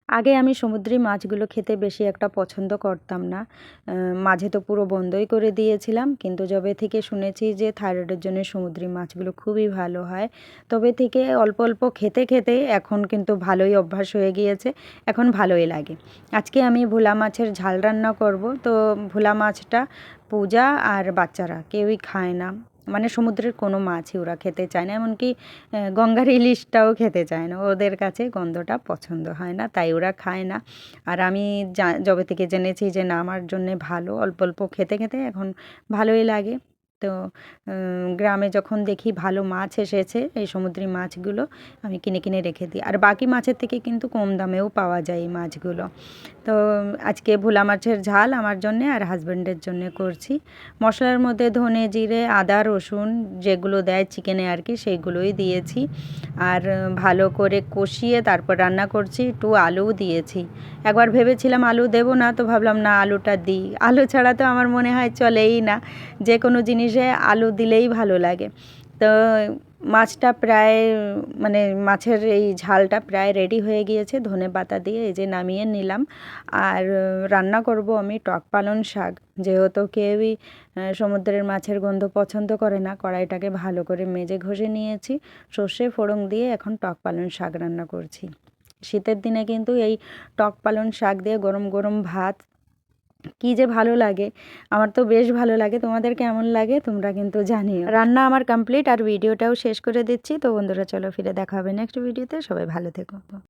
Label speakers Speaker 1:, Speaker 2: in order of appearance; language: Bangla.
Speaker 1: আগে আমি সমুদ্রি মাছগুলো খেতে বেশি একটা পছন্দ করতাম না। মাঝে তো পুরো বন্ধই করে দিয়েছিলাম, কিন্তু যবে থেকে শুনেছি যে থাইরয়েডের জন্য সমুদ্রি মাছগুলো খুবই ভালো হয়, তবে থেকে অল্প অল্প খেতে খেতে এখন কিন্তু ভালোই অভ্যাস হয়ে গিয়েছে, এখন ভালোই লাগে। আজকে আমি ভোলা মাছের ঝাল রান্না করব। তো ভোলা মাছটা পূজা আর বাচ্চারা কেউই খায় না, মানে সমুদ্রের কোনো মাছই ওরা খেতে চায় না, এমনকি গঙ্গার ইলিশটাও খেতে চায় না, ওদের কাছে গন্ধটা পছন্দ হয় না, তাই ওরা খায় না। আর আমি যবে থেকে জেনেছি যে না, আমার জন্যে ভালো অল্প অল্প খেতে খেতে এখন ভালোই লাগে। তো গ্রামে যখন দেখি ভালো মাছ এসেছে, এই সমুদ্রি মাছগুলো আমি কিনে কিনে রেখে দিই, আর বাকি মাছের থেকে কিন্তু কম দামেও পাওয়া যায় এই মাছগুলো। তো আজকে ভোলা মাছের ঝাল আমার জন্যে আর হাজব্যান্ডের জন্যে করছি। মশলার মধ্যে ধনে জিরে আদা রসুন যেগুলো দেয় চিকেনে আর কি, সেইগুলোই দিয়েছি, আর ভালো করে কষিয়ে তারপর রান্না করছি। একটু আলুও দিয়েছি, একবার ভেবেছিলাম আলু দেবো না, তো ভাবলাম না আলুটা দিই, আলু ছাড়া তো আমার মনে হয় চলেই না, যে কোনো জিনিসে আলু দিলেই ভালো লাগে। তো মাছটা প্রায়, মানে মাছের এই ঝালটা প্রায় রেডি হয়ে গিয়েছে, ধনে পাতা দিয়ে এই যে নামিয়ে নিলাম। আর রান্না করব আমি টক পালং শাক, যেহেতু কেউই সমুদ্রের মাছের গন্ধ পছন্দ করে না। কড়াইটাকে ভালো করে মেজে ঘষে নিয়েছি, সর্ষে ফোড়ন দিয়ে এখন টক পালং শাক রান্না করছি। শীতের দিনে কিন্তু এই টক পালং শাক দিয়ে গরম গরম ভাত কী যে ভালো লাগে, আমার তো বেশ ভালো লাগে। তোমাদের কেমন লাগে তোমরা কিন্তু জানিও। রান্না আমার কমপ্লিট, আর ভিডিওটাও শেষ করে দিচ্ছি। তো বন্ধুরা চলো ফিরে দেখা হবে নেক্সট ভিডিওতে, সবাই ভালো থেকো।